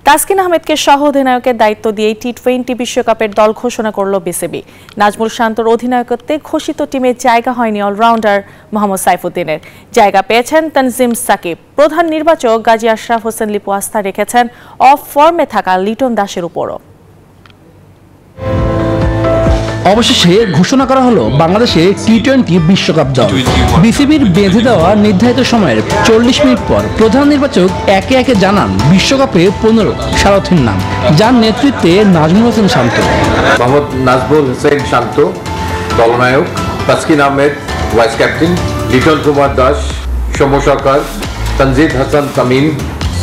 তাসকিন আহমেদকে সহ অধিনায়কের দায়িত্ব দিয়ে টি-20 বিশ্বকাপের দল ঘোষণা করল বিসিবি। নাজমুল শান্তর অধিনায়কত্বে ঘোষিত টিমে জায়গা হয়নি অলরাউন্ডার মোহাম্মদ সাইফুদ্দিনের। জায়গা পেয়েছেন তানজিম সাকিব। প্রধান নির্বাচক গাজী আশরাফ হোসেন লিপু আস্থা রেখেছেন অফ ফর্মে থাকা লিটন দাসের উপরও। অবশেষে ঘোষণা করা হলো বাংলাদেশে টি-20 বিশ্বকাপ দল। বিসিবির বেঁধে দেওয়া নির্ধারিত সময়ের 40 মিনিট পর প্রধান নির্বাচক একে একে জানান বিশ্বকাপে 15 সারথীর নাম, যার নেতৃত্বে নাজমুল হোসেন শান্ত। মোহাম্মদ নাজমুল হোসেন শান্ত দলনায়ক, তাসকিন আহমেদ ভাইস ক্যাপ্টেন, লিটন কুমার দাস, সৌম্য সরকার, তানজিদ হাসান তামিম,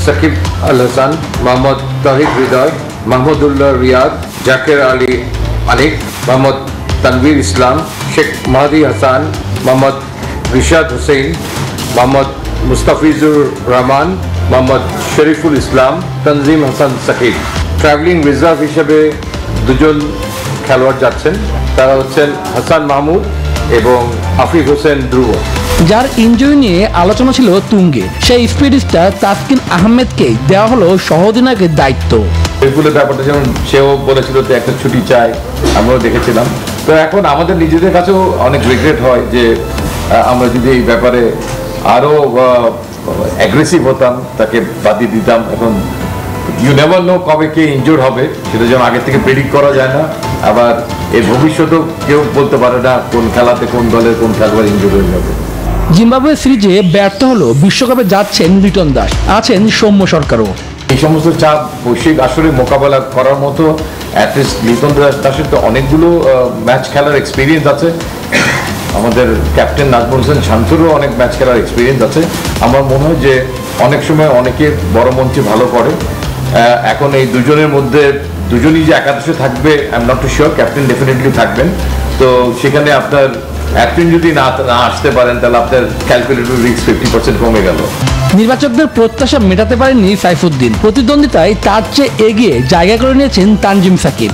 সাকিব আল হাসান, মোহাম্মদ তাহিদ হৃদয়, মাহমুদুল্লাহ রিয়াদ, জাকের আলী আনিক, মোহাম্মদ তানভীর ইসলাম, শেখ মাহাদি হাসান, মোহাম্মদ রিশাদ হোসেন, মোহাম্মদ মুস্তাফিজুর রহমান, মোহাম্মদ শরীফুল ইসলাম, তানজিম হাসান সাকিব। ট্রাভেলিং রিজার্ভ হিসেবে দুজন খেলোয়াড় যাচ্ছেন, তারা হচ্ছেন হাসান মাহমুদ এবং আফিফ হোসেন ধ্রুব। যার ইনজুরি নিয়ে আলোচনা ছিল তুঙ্গে, সেই স্পিড স্টার তাসকিন আহমেদকে দেওয়া হলো সহ অধিনায়কের দায়িত্ব। শরীফুলের ব্যাপারটা যেমন সেও বলেছিল যে একটা ছুটি চাই, আমরাও দেখেছিলাম। তো এখন আমাদের নিজেদের কাছেও অনেক রিগ্রেট হয় যে আমরা যদি এই ব্যাপারে আরও অ্যাগ্রেসিভ হতাম, তাকে বাদিয়ে দিতাম। এখন ইউ নেভার নো কবে কে ইনজুর হবে, সেটা যেমন আগে থেকে প্রেডিক্ট করা যায় না। আবার এর ভবিষ্যতেও কেউ বলতে পারে না কোন খেলাতে কোন দলের কোন খেলোয়াড় ইনজুর হয়ে যাবে। জিম্বাবুয়ে সিরিজে ব্যর্থ হলো বিশ্বকাপে যাচ্ছেন লিটন দাস, আছেন সৌম্য সরকারও। এই সমস্ত চাপ বৈশ্বিক আসরে মোকাবেলা করার মতো অ্যাটলিস্ট লিটন দাসের তো অনেকগুলো ম্যাচ খেলার এক্সপিরিয়েন্স আছে। আমাদের ক্যাপ্টেন নাজমুল হোসেন শান্তরও অনেক ম্যাচ খেলার এক্সপিরিয়েন্স আছে। আমার মনে হয় যে অনেক সময় অনেকে বড় মঞ্চে ভালো করে। এখন এই দুজনের মধ্যে দুজনই যে একাদশে থাকবে I am not too sure. Captain definitely থাকবেন, তো সেখানে আপনার ক্যাপ্টেন যদি না আসতে পারেন তাহলে আপনার ক্যালকুলেটর রিস্ক 50% কমে গেল। নির্বাচকদের প্রত্যাশা মেটাতে পারেননি সাইফুদ্দিন। প্রতিদ্বন্দ্বিতায় তার চেয়ে এগিয়ে জায়গা করে নিয়েছেন Tanzim Sakib.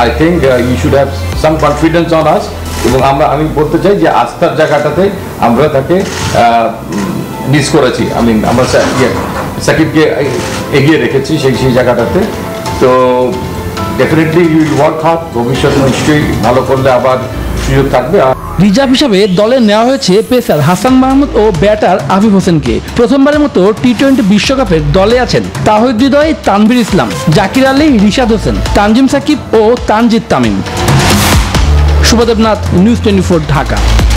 I think you should have some confidence on us, এবং আমি বলতে চাই যে আস্থার জায়গাটাতে আমরা তাকে মিস করেছি। আমরা সাকিবকে এগিয়ে রেখেছি সেই জায়গাটাতে। তো definitely you will work hard. ভবিষ্যতে নিশ্চয়ই ভালো করলে আবার সুযোগ থাকবে। রিজার্ভ হিসাবে দলে নেওয়া হয়েছে পেসার হাসান মাহমুদ ও ব্যাটার আফিফ হোসেনকে। প্রথমবারের মতো টি-20 বিশ্বকাপের দলে আছেন তাহিদ হৃদয়, তানভীর ইসলাম, জাকির আলী, রিশাদ হোসেন, তানজিম সাকিব ও তানজিদ তামিম। শুভদেবনাথ, নিউজ 24, ঢাকা।